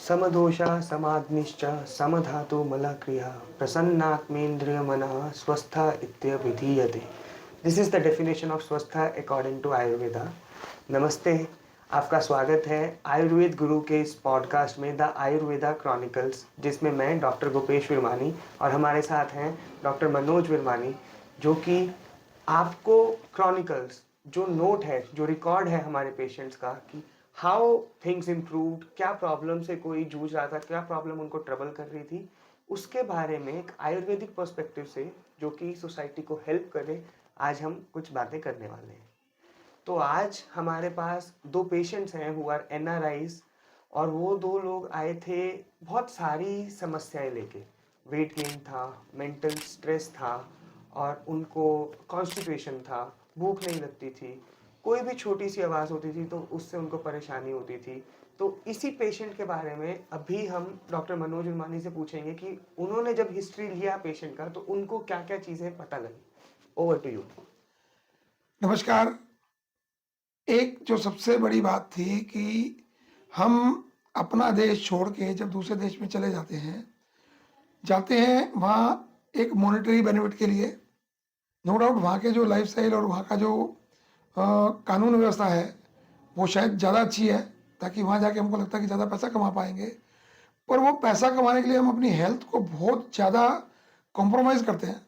समदोषा समाग्निश्च समधातु मलक्रिया प्रसन्नात्मेन्द्रियमनः स्वस्थ इत्यभिधीयते. This is the definition of swastha according to Ayurveda. नमस्ते, आपका स्वागत है आयुर्वेद गुरु के इस पॉडकास्ट में द आयुर्वेदा क्रॉनिकल्स, जिसमें मैं डॉक्टर गोपेश विरमानी और हमारे साथ हैं डॉक्टर मनोज विरमानी, जो कि आपको क्रॉनिकल्स, जो नोट है, जो रिकॉर्ड है हमारे पेशेंट्स का कि हाउ थिंग्स इम्प्रूव्ड, क्या प्रॉब्लम से कोई जूझ रहा था, क्या प्रॉब्लम उनको ट्रबल कर रही थी, उसके बारे में एक आयुर्वेदिक पर्सपेक्टिव से, जो कि सोसाइटी को हेल्प करे, आज हम कुछ बातें करने वाले हैं. तो आज हमारे पास दो पेशेंट्स हैं हु आर एनआरआईज, और वो दो लोग आए थे बहुत सारी समस्याएं लेके. वेट गेन था, मेंटल स्ट्रेस था, और उनको कॉन्स्टिपेशन था, भूख नहीं लगती थी, कोई भी छोटी सी आवाज़ होती थी तो उससे उनको परेशानी होती थी. तो इसी पेशेंट के बारे में अभी हम डॉक्टर मनोज उर्मानी से पूछेंगे कि उन्होंने जब हिस्ट्री लिया पेशेंट का तो उनको क्या क्या चीज़ें पता लगी. Over to you. नमस्कार। एक जो सबसे बड़ी बात थी कि हम अपना देश छोड़ के जब दूसरे देश में चले जाते हैं वहाँ एक मॉनेटरी बेनिफिट के लिए. नो डाउट वहाँ के जो लाइफस्टाइल और वहाँ का जो कानून व्यवस्था है वो शायद ज़्यादा अच्छी है, ताकि वहाँ जाके हमको लगता है कि ज़्यादा पैसा कमा पाएंगे. पर वो पैसा कमाने के लिए हम अपनी हेल्थ को बहुत ज़्यादा कॉम्प्रोमाइज़ करते हैं.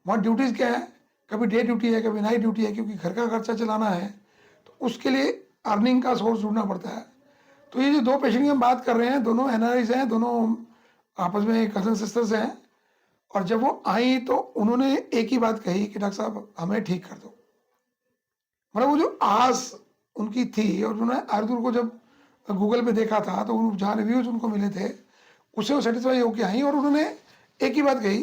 वहाँ ड्यूटीज़ क्या है, कभी डे ड्यूटी है, कभी नाइट ड्यूटी है, क्योंकि घर का खर्चा चलाना है, तो उसके लिए अर्निंग का सोर्स ढूंढना पड़ता है. तो ये जो दो पेशेंट की हम बात कर रहे हैं, दोनों एनआरआईज हैं, दोनों आपस में कजन सिस्टर्स हैं. और जब वो आई तो उन्होंने एक ही बात कही कि डॉक्टर साहब हमें ठीक कर दो. मतलब वो जो आस उनकी थी, और उन्होंने आयुर्वेद को जब गूगल पे देखा था तो जहाँ रिव्यूज उनको मिले थे उससे वो सेटिस्फाई होकर आई, और उन्होंने एक ही बात कही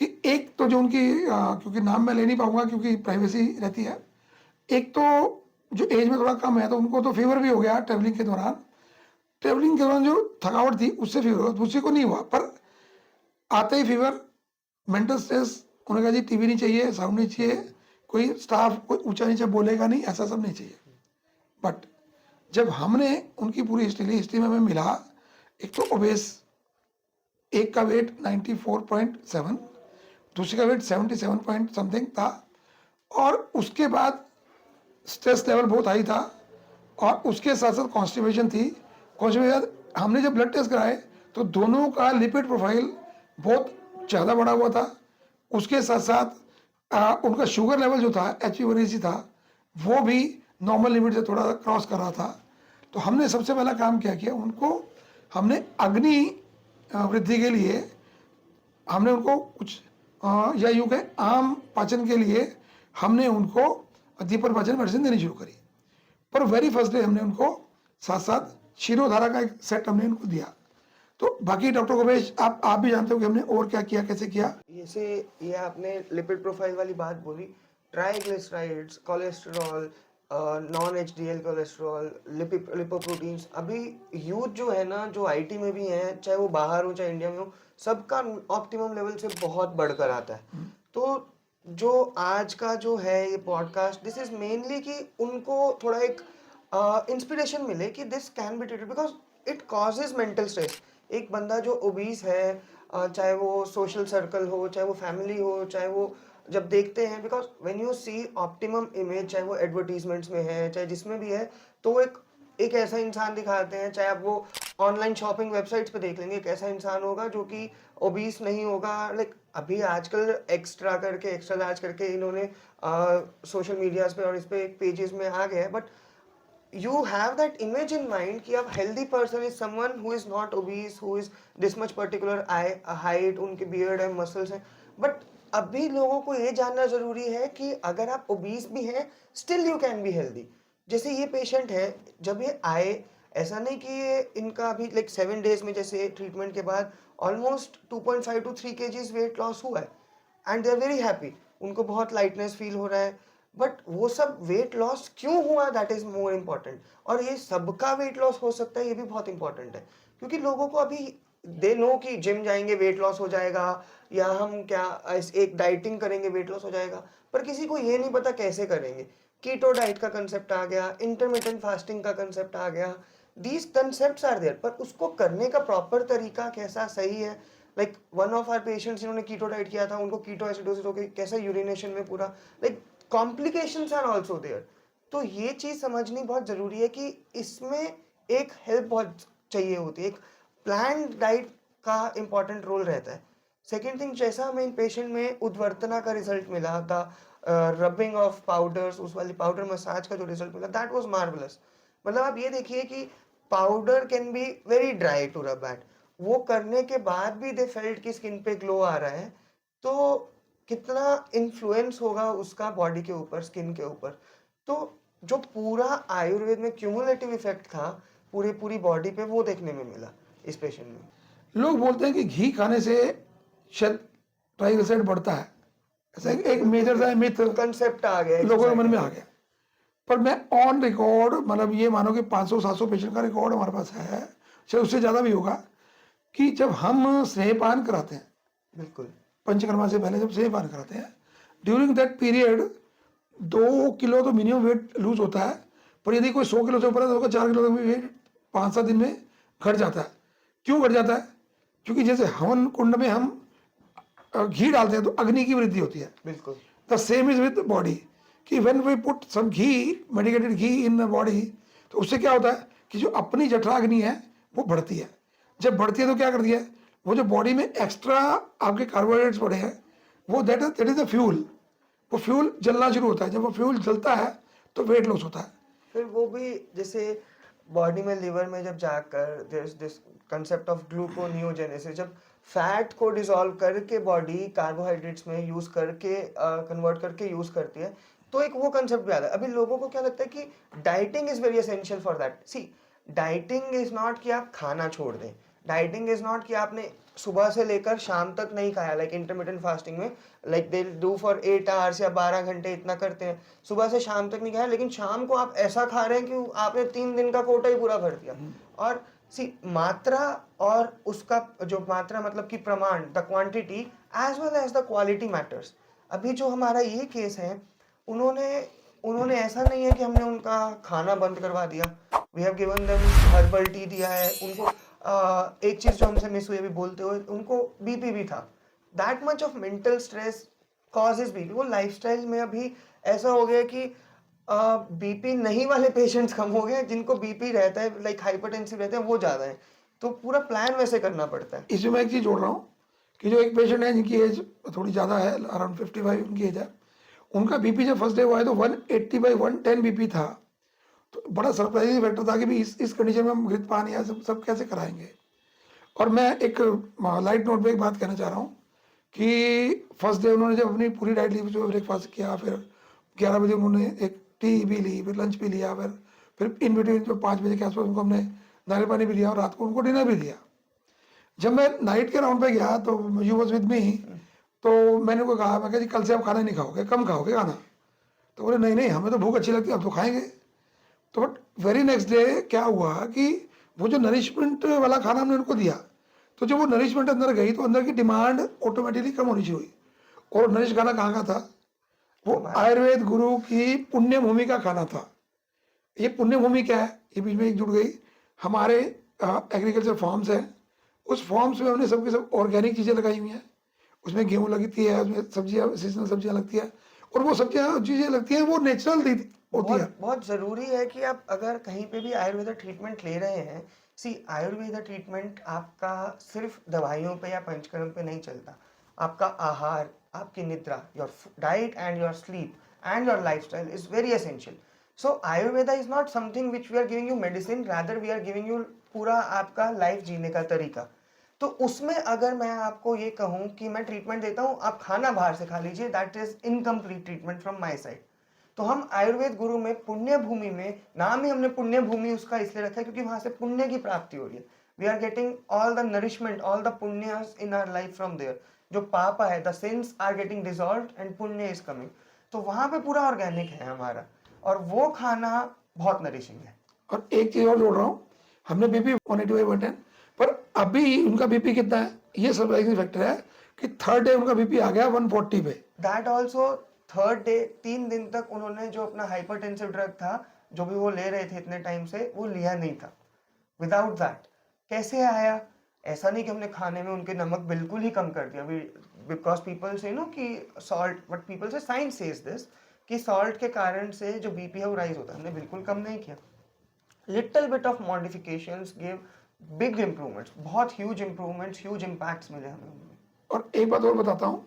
कि एक तो जो उनकी क्योंकि नाम मैं ले नहीं पाऊंगा क्योंकि प्राइवेसी रहती है, एक तो जो एज में थोड़ा कम है तो उनको तो फीवर भी हो गया ट्रेवलिंग के दौरान जो थकावट थी उससे फीवर हुआ, दूसरे को नहीं हुआ. पर आते ही फीवर, मेंटल स्ट्रेस, उन्होंने कहा जी टीवी नहीं चाहिए, साउंड नहीं चाहिए, कोई स्टाफ कोई ऊंचा नीचा बोलेगा नहीं, ऐसा सब नहीं चाहिए. बट जब हमने उनकी पूरी हिस्ट्री ली, हिस्ट्री में हमें मिला एक तो ओबेस, एक का वेट 94.7, दूसरे का वेट 77 पॉइंट समथिंग था, और उसके बाद स्ट्रेस लेवल बहुत हाई था, और उसके साथ साथ कॉन्स्टिपेशन थी. कॉन्स्टिपेशन हमने जब ब्लड टेस्ट कराए तो दोनों का लिपिड प्रोफाइल बहुत ज़्यादा बढ़ा हुआ था. उसके साथ साथ उनका शुगर लेवल जो था HbA1c था वो भी नॉर्मल लिमिट से थोड़ा क्रॉस कर रहा था. तो हमने सबसे पहला काम क्या किया, उनको हमने अग्नि वृद्धि के लिए हमने उनको कुछ या यूँ कहें आम पाचन के लिए हमने उनको दीपर पाचन मेडिसिन देनी शुरू करी. पर वेरी फर्स्ट डे हमने उनको साथ साथ शिरोधारा का एक सेट हमने उनको दिया. तो बाकी डॉक्टर गोपेश आप भी जानते हो कि हमने और क्या किया, कैसे किया. ये आपने लिपिड प्रोफाइल वाली बात बोली. Triglycerides, cholesterol, non HDL cholesterol, lipoproteins, अभी यूथ जो है ना, जो आईटी में भी है, चाहे वो बाहर हो चाहे इंडिया में हो, सबका ऑप्टिमम लेवल से बहुत बढ़कर आता है. तो जो आज का जो है ये पॉडकास्ट, दिस इज मेनली कि उनको थोड़ा एक इंस्पिरेशन मिले कि this can be treated because it causes mental stress. एक बंदा जो ओबीस है, चाहे वो सोशल सर्कल हो, चाहे वो फैमिली हो, चाहे वो जब देखते हैं, because when you see optimum image, चाहे वो एडवर्टीजमेंट्स में है चाहे जिसमें भी है, तो वो एक ऐसा इंसान दिखाते हैं. चाहे आप वो ऑनलाइन शॉपिंग वेबसाइट्स पे देख लेंगे, एक ऐसा इंसान होगा जो कि ओबीस नहीं होगा. लाइक अभी आजकल एक्स्ट्रा लार्ज करके इन्होंने सोशल मीडियाज पे और इस पे पेजेस में आ गया है. But you have that image in mind कि अब healthy person is someone who is not obese, who is this much particular height, उनके beard है, muscles हैं. but अभी लोगों को ये जानना जरूरी है कि अगर आप obese भी हैं, still you can be healthy. जैसे ये patient है, जब ये आए, ऐसा नहीं कि ये इनका अभी like 7 days में जैसे ट्रीटमेंट के बाद almost 2.5 to 3 kgs weight loss हुआ है, and they are very happy. उनको बहुत लाइटनेस फील हो रहा है. बट वो सब वेट लॉस क्यों हुआ, दैट इज मोर इम्पॉर्टेंट. और ये सबका वेट लॉस हो सकता है, ये भी बहुत इंपॉर्टेंट है. क्योंकि लोगों को अभी दे नो कि जिम जाएंगे वेट लॉस हो जाएगा, या हम क्या एक डाइटिंग करेंगे वेट लॉस हो जाएगा. पर किसी को ये नहीं पता कैसे करेंगे. कीटो डाइट का कंसेप्ट आ गया, इंटरमिटेंट फास्टिंग का कंसेप्ट आ गया. these concepts are there, पर उसको करने का प्रॉपर तरीका कैसा सही है. Like one of our patients जिन्होंने कीटो डाइट किया था, उनको कीटो एसिडोसिस हो गई, कैसा यूरिनेशन में पूरा like complications are also there. तो ये चीज समझनी बहुत जरूरी है कि इसमें एक हेल्प बहुत चाहिए होती है, एक प्लान डाइट का इंपॉर्टेंट रोल रहता है. सेकेंड थिंग, जैसा हमें इन पेशेंट में उद्वर्तना का रिजल्ट मिला था, रबिंग ऑफ पाउडर्स, उस वाली पाउडर मसाज का जो रिजल्ट मिला, दैट वाज मार्वलस. मतलब आप ये देखिए कि powder can be very dry to rub at, वो करने के बाद भी दे फेल्ट कि स्किन पे ग्लो आ रहा है. तो कितना इन्फ्लुएंस होगा उसका बॉडी के ऊपर, स्किन के ऊपर. तो जो पूरा आयुर्वेद में क्यूमुलेटिव इफेक्ट था पूरी बॉडी पे, वो देखने में मिला इस पेशेंट में. लोग बोलते हैं कि घी खाने से शायद ट्राइग्लिसराइड बढ़ता है, ऐसा एक मेजर सा मिथ कंसेप्ट आ गया लोगों के मन में आ गया. पर मैं ऑन रिकॉर्ड, मतलब ये मानो कि 500-700 पेशेंट का रिकॉर्ड हमारे पास है, शायद उससे ज़्यादा भी होगा, कि जब हम स्नेहपान कराते हैं, बिल्कुल पंचकर्मा से पहले जब स्नेहपान कराते हैं, ड्यूरिंग दैट पीरियड 2 किलो तो मिनिमम वेट लूज होता है. पर यदि कोई 100 किलो से ऊपर है तो होगा 4 किलो तक भी वेट 5-7 दिन में घट जाता है. क्यों घट जाता है? क्योंकि जैसे हवन कुंड में हम घी डालते हैं तो अग्नि की वृद्धि होती है. बिल्कुल. The same is with body, कि when we put some ghee, medicated ghee in the body, तो उससे क्या होता है कि जो अपनी जठराग्नि है वो बढ़ती है. जब बढ़ती है तो क्या करती है, वो जो बॉडी में एक्स्ट्रा आपके कार्बोहाइड्रेट्स पड़े हैं, वो दैट इज द फ्यूल, वो फ्यूल जलना शुरू होता है. जब वो फ्यूल जलता है तो वेट लॉस होता है. फिर वो भी जैसे बॉडी में, लिवर में जब जाकर दिस कंसेप्ट ऑफ ग्लूकोनियोजेनेसिस, जब फैट को डिसॉल्व करके बॉडी कार्बोहाइड्रेट्स में यूज करके कन्वर्ट करके यूज करती है, तो एक वो कंसेप्ट भी आता है. अभी लोगों को क्या लगता है कि dieting is very essential for that. See, dieting is not कि आप खाना छोड़ दें, डाइटिंग इज नॉट कि आपने सुबह से लेकर शाम तक नहीं खाया, लाइक इंटरमिटेंट फास्टिंग में, like they do for 8 hours या 12 घंटे इतना करते हैं, सुबह से शाम तक नहीं खाया, लेकिन शाम को आप ऐसा खा रहे हैं कि आपने 3 दिन का कोटा ही पूरा भर दिया. और सी, मात्रा और उसका जो मात्रा मतलब कि प्रमाण, the quantity as well as the quality matters. अभी जो हमारा ये केस है, उन्होंने ऐसा नहीं है कि हमने उनका खाना बंद करवा दिया. We have given them herbal tea दिया है उनको. एक चीज जो हमसे मिस हुई अभी बोलते हुए, उनको बीपी भी था. That much of mental stress causes BP. वो लाइफस्टाइल में अभी ऐसा हो गया कि बीपी नहीं वाले पेशेंट्स कम हो गए, जिनको बीपी रहता है, लाइक हाइपरटेंसिव रहते हैं, वो ज्यादा है. तो पूरा प्लान वैसे करना पड़ता है. इसमें मैं एक चीज़ जोड़ रहा हूँ कि जो एक पेशेंट है जिनकी एज थोड़ी ज़्यादा है, अराउंड 55 उनकी एज है, उनका बीपी जब फर्स्ट डे हुआ है तो 180/110 बीपी था. तो बड़ा सरप्राइजिंग फैक्टर था कि भी इस कंडीशन में हम घृतपान या सब कैसे कराएंगे. और मैं एक लाइट नोट पे एक बात कहना चाह रहा हूँ कि फर्स्ट डे उन्होंने जब अपनी पूरी डाइट ली, सुबह ब्रेकफास्ट किया, फिर 11 बजे उन्होंने एक टी भी ली, फिर लंच भी लिया, फिर इन बिटवीन जो 5 बजे के आसपास उनको हमने नारियल पानी भी लिया और रात को उनको डिनर भी दिया. जब मैं नाइट के राउंड पे गया तो यू वॉज विद मी, तो मैंने उनको कहा, मैं कहा जी कल से आप खाना नहीं खाओगे, कम खाओगे खाना. तो बोले नहीं नहीं, हमें तो भूख अच्छी लगती है, अब तो खाएंगे. तो बट वेरी नेक्स्ट डे क्या हुआ कि वो जो नरिशमेंट वाला खाना हमने उनको दिया, तो जब वो नरिशमेंट अंदर गई तो अंदर की डिमांड ऑटोमेटिकली कम होनी चाहिए. और नरिश खाना कहाँ का था? वो आयुर्वेद गुरु की पुण्य भूमि का खाना था. ये पुण्य भूमि क्या है, ये बीच में एक जुड़ गई. हमारे एग्रीकल्चर फार्म्स हैं, उस फार्म्स में हमने सबके सब ऑर्गेनिक चीज़ें लगाई हुई हैं. उसमें गेहूँ लगती है, उसमें सब्जियाँ, सीजनल सब्जियाँ लगती है, और वो सब्जियाँ चीज़ें लगती हैं वो नेचुरल होती है. बहुत जरूरी है कि आप अगर कहीं पे भी आयुर्वेदा ट्रीटमेंट ले रहे हैं, सी, आयुर्वेदा ट्रीटमेंट आपका सिर्फ दवाइयों पे या पंचकर्म पे नहीं चलता. आपका आहार, आपकी निद्रा, your diet and your sleep and your lifestyle is very essential. So Ayurveda is not something which we are giving you medicine, rather we are giving you पूरा आपका लाइफ जीने का तरीका. तो उसमें अगर मैं आपको ये कहूँ कि मैं ट्रीटमेंट देता हूँ, आप खाना बाहर से खा लीजिए, that is incomplete treatment from my side. तो हम आयुर्वेद गुरु में पुण्य भूमि में, नाम ही हमने पुण्य भूमि उसका इसलिए रखा है क्योंकि वहां से पुण्य की प्राप्ति हो रही है. We are getting all the nourishment, all the punyas in our life from there. जो पाप है, the sins are getting dissolved and punya is coming. तो वहां पे पूरा ऑर्गेनिक है हमारा, और वो खाना बहुत नरिशिंग है. और एक चीज़ और जोड़ रहा हूँ, हमने बीपी 180/110, पर अभी उनका बीपी कितना है, ये सरप्राइजिंग फैक्टर है कि थर्ड डे उनका बीपी आ गया 140 पे. दैट ऑल्सो थर्ड डे, 3 दिन तक उन्होंने जो अपना हाइपरटेंसिव ड्रग था, जो भी वो ले रहे थे इतने टाइम से, वो लिया नहीं था. विदाउट दैट कैसे आया? ऐसा नहीं कि हमने खाने में उनके नमक बिल्कुल ही कम कर दिया, बिकॉज पीपल से नो कि सॉल्ट, बट पीपल से साइंस सेज दिस कि सॉल्ट के कारण से जो बीपी है वो राइज होता है, हमने बिल्कुल कम नहीं किया। Little bit of modifications give big improvements, बहुत ह्यूज इम्प्रूवमेंट्स, ह्यूज इम्पैक्ट्स मिले हमें उनमें। और एक बात और बताता हूँ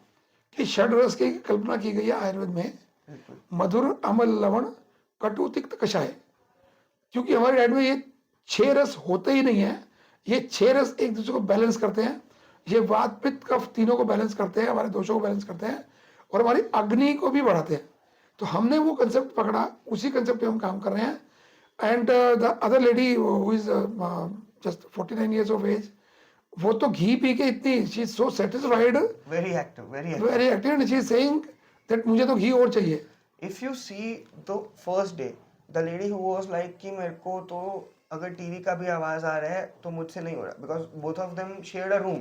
कि षड्रस की कल्पना की गई है आयुर्वेद में, बिल्कुल मधुर, अम्ल, लवण, कटु, तिक्त, कषाय। क्योंकि हमारे डाइट में ये 6 रस होते ही नहीं है, ये 6 रस एक दूसरे को बैलेंस करते हैं, ये वात पित्त कफ तीनों को बैलेंस करते हैं, हमारे दोषों को बैलेंस करते हैं और हमारी अग्नि को भी बढ़ाते हैं। तो हमने वो कंसेप्ट पकड़ा, उसी कंसेप्ट पे हम काम कर रहे हैं। And the other lady who is just 49 years of age, वो तो घी पी के इतनी she is so satisfied, very active, very very active, and she is saying that मुझे तो घी और चाहिए। If you see the first day the lady who was like कि मेरे को तो अगर टीवी का भी आवाज आ रहा है तो मुझसे नहीं हो रहा, because both of them shared a room,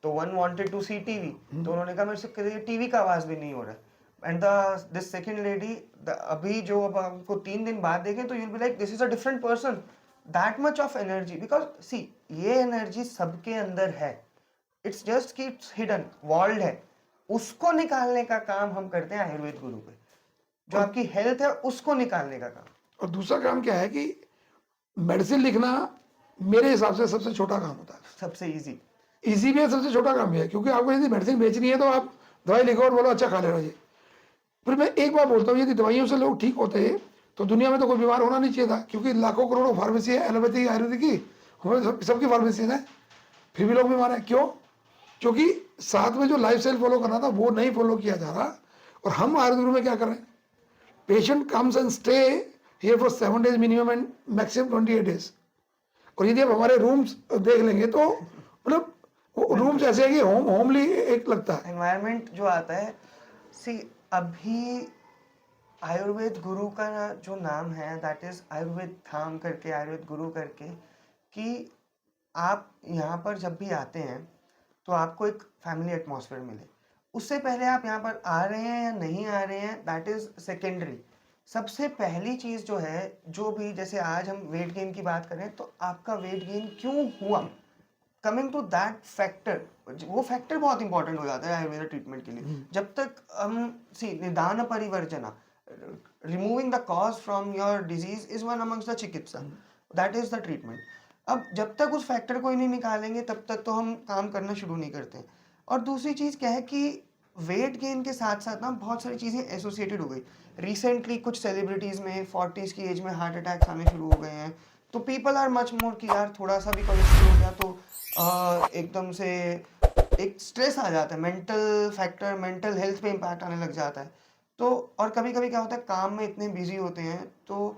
तो one wanted to see TV, तो उन्होंने कहा मेरे से टीवी का आवाज भी नहीं हो रहा है। And the this second lady, अभी जो अब आपको 3 दिन बाद देखें तो you will be like this is a different person, that much of energy, because see ये एनर्जी सबके अंदर है, इट्स जस्ट कि इट्स हिडन वॉल्ड है, उसको निकालने का काम हम करते हैं आयुर्वेद गुरु पे, जो आपकी हेल्थ है उसको निकालने का काम। और दूसरा काम क्या है कि मेडिसिन लिखना मेरे हिसाब से सबसे छोटा काम होता है, सबसे इजी। इजी भी है, सबसे छोटा काम भी है, क्योंकि आपको यदि मेडिसिन बेचनी है तो आप दवाई लिखो और बोलो अच्छा खा लेना जी। फिर मैं एक बात बोलता हूँ, यदि दवाइयों से लोग ठीक होते तो दुनिया में तो कोई बीमार होना नहीं चाहिए था, क्योंकि लाखों करोड़ों फार्मेसी है एलोपैथी आयुर्वेदिक की, हमें सबकी फार्मेसी है, फिर भी लोग बीमार हैं। क्यों? क्योंकि साथ में जो लाइफ स्टाइल फॉलो करना था वो नहीं फॉलो किया जा रहा। और हम आयुर्वेद में क्या कर रहे हैं, patient comes and stay here for 7 days minimum and maximum 28 days। और यदि आप हमारे रूम्स देख लेंगे तो मतलब रूम्स ऐसे है कि होमली एक लगता है। एनवायरनमेंट जो आता है, सी अभी आयुर्वेद गुरु का जो नाम है दैट इज आयुर्वेद धाम करके, आयुर्वेद गुरु करके, कि आप यहाँ पर जब भी आते हैं तो आपको एक फैमिली एटमॉस्फेयर मिले। उससे पहले आप यहाँ पर आ रहे हैं या नहीं आ रहे हैं दैट इज सेकेंडरी। सबसे पहली चीज जो है, जो भी जैसे आज हम वेट गेन की बात करें तो आपका वेट गेन क्यों हुआ, कमिंग टू दैट फैक्टर, वो फैक्टर बहुत इंपॉर्टेंट हो जाता है आयुर्वेदा ट्रीटमेंट के लिए। जब तक हम see nidan parivarjana, removing the cause from your disease is one amongst the chikitsa, that is the treatment. अब जब तक उस फैक्टर को ही नहीं निकालेंगे तब तक तो हम काम करना शुरू नहीं करते। और दूसरी चीज क्या है कि वेट गेन के साथ साथ ना बहुत सारी चीजें एसोसिएटेड हो गई। रिसेंटली कुछ सेलिब्रिटीज में 40s की एज में हार्ट अटैक्स आने शुरू हो गए हैं, तो पीपल आर मच मोर कि यार थोड़ा सा भी कोलेस्ट्रॉल हो गया तो एकदम से एक स्ट्रेस आ जाता है, मेंटल फैक्टर, मेंटल हेल्थ पे इम्पैक्ट आने लग जाता है। तो और कभी कभी क्या होता है, काम में इतने बिजी होते हैं तो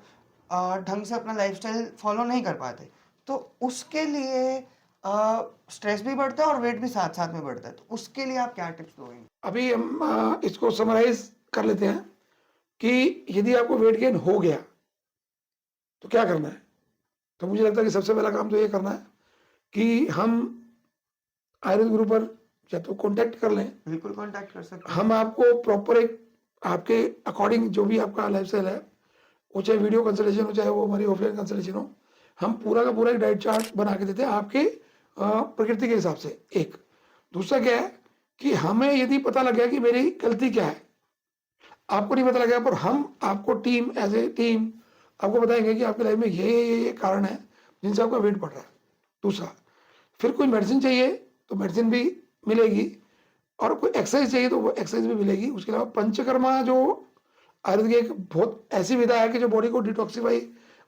ढंग से अपना लाइफस्टाइल फॉलो नहीं कर पाते, तो उसके लिए स्ट्रेस भी बढ़ता है और वेट भी साथ साथ में बढ़ता है। तो उसके लिए आप क्या टिप्स दोगे? अभी हम इसको समराइज कर लेते हैं कि यदि आपको वेट गेन हो गया तो क्या करना है। तो मुझे लगता है कि सबसे पहला काम तो ये करना है कि हम आयुर्वेद गुरु पर या तो कांटेक्ट कर लें, बिल्कुल कांटेक्ट कर सकते हैं। हम आपको प्रॉपर एक आपके अकॉर्डिंग जो भी आपका लाइफस्टाइल है, वो चाहे वीडियो कंसल्टेशन हो चाहे वो हमारी ऑफलाइन कंसल्टेशन हो, हम पूरा का पूरा एक डाइट चार्ट बना के देते हैं आपके प्रकृति के हिसाब से। एक दूसरा क्या है कि हमें यदि पता लग गया कि मेरी गलती क्या है, आपको नहीं पता लगा, पर हम आपको टीम एज ए टीम आपको बताएंगे कि आपकी लाइफ में ये कारण है जिनसे आपका वेट बढ़ रहा है। दूसरा, फिर कोई मेडिसिन चाहिए तो मेडिसिन भी मिलेगी, और कोई एक्सरसाइज चाहिए तो वो एक्सरसाइज भी मिलेगी। उसके अलावा पंचकर्मा जो आयुर्वेद की एक बहुत ऐसी विधा है कि जो बॉडी को डिटॉक्सिफाई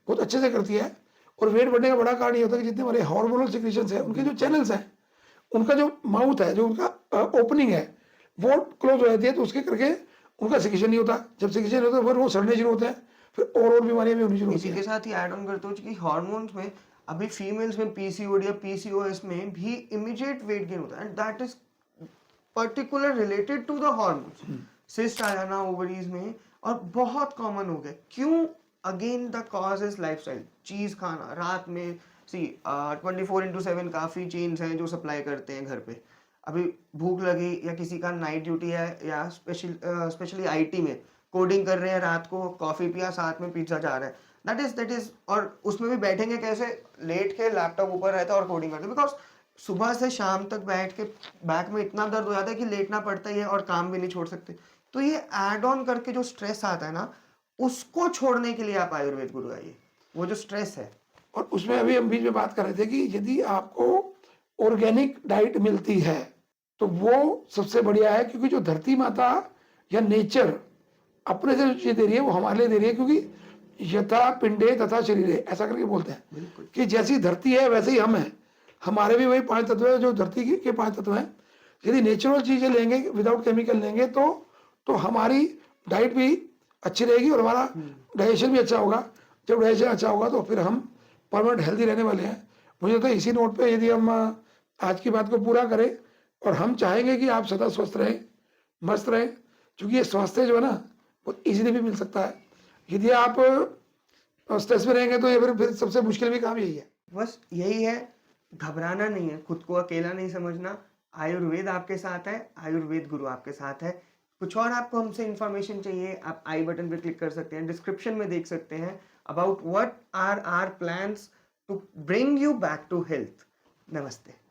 बहुत अच्छे से करती है। और वेट बढ़ने का बड़ा कारण ये होता है कि जितने हमारे हार्मोनल सिक्रीशंस हैं उनके जो चैनल्स हैं, उनका जो माउथ है, जो उनका ओपनिंग है वो क्लोज हो जाती है, तो उसके करके उनका सिक्रीशन नहीं होता। जब सिक्रीशन नहीं होता फिर वो सड़ने शुरू होते हैं, फिर और बीमारियां भी होनी शुरू होती इसी हैं। के साथ ही ऐड ऑन करते हो कि हार्मोन्स में अभी फीमेल्स में पीसीओडी या पीसीओएस में भी इमीडिएट वेट गेन होता है, and that is particular related to the hormones. Cyst आ जाना ओवरीज में और बहुत कॉमन हो गया। क्यों? Again the cause is lifestyle. Cheese खाना रात में, सी 24/7 काफी चेन्स हैं जो सप्लाई करते हैं घर पे। अभी भूख लगी या किसी का नाइट ड्यूटी है या स्पेशली आईटी में कोडिंग कर रहे हैं, रात को कॉफी पिया साथ में पिज्जा जा रहा है, दैट इज और उसमें भी बैठेंगे कैसे, लेट के लैपटॉप ऊपर रहता है और कोडिंग करते, बिकॉज सुबह से शाम तक बैठ के बैक में इतना दर्द हो जाता है कि लेटना पड़ता ही है और काम भी नहीं छोड़ सकते। तो ये एड ऑन करके जो स्ट्रेस आता है ना, उसको छोड़ने के लिए आप आयुर्वेद गुरु आइए, वो जो स्ट्रेस है। और उसमें अभी हम बीच में बात कर रहे थे कि यदि आपको ऑर्गेनिक डाइट मिलती है तो वो सबसे बढ़िया है, क्योंकि जो धरती माता या नेचर अपने से जो चीज़ दे रही है वो हमारे लिए दे रही है, क्योंकि यथा पिंडे तथा शरीरे ऐसा करके बोलते हैं बिल्कुल। कि जैसी धरती है वैसे ही हम हैं, हमारे भी वही 5 तत्व है जो धरती के 5 तत्व हैं। यदि नेचुरल चीज़ें लेंगे विदाउट केमिकल लेंगे तो हमारी डाइट भी अच्छी रहेगी और हमारा डाइजेशन भी अच्छा होगा। जब डाइजेशन अच्छा होगा तो फिर हम परमानेंट हेल्दी रहने वाले हैं। मुझे तो इसी नोट पे यदि हम आज की बात को पूरा करें, और हम चाहेंगे कि आप सदा स्वस्थ रहें, मस्त रहें, क्योंकि ये स्वास्थ्य जो है ना वो इजीली भी मिल सकता है। यदि आप स्ट्रेस में रहेंगे तो ये फिर सबसे मुश्किल भी काम यही है। बस यही है, घबराना नहीं है, खुद को अकेला नहीं समझना। आयुर्वेद आपके साथ है, आयुर्वेद गुरु आपके साथ है। कुछ और आपको हमसे इंफॉर्मेशन चाहिए, आप आई बटन पे क्लिक कर सकते हैं, डिस्क्रिप्शन में देख सकते हैं about what are our plans to bring you back to health. नमस्ते।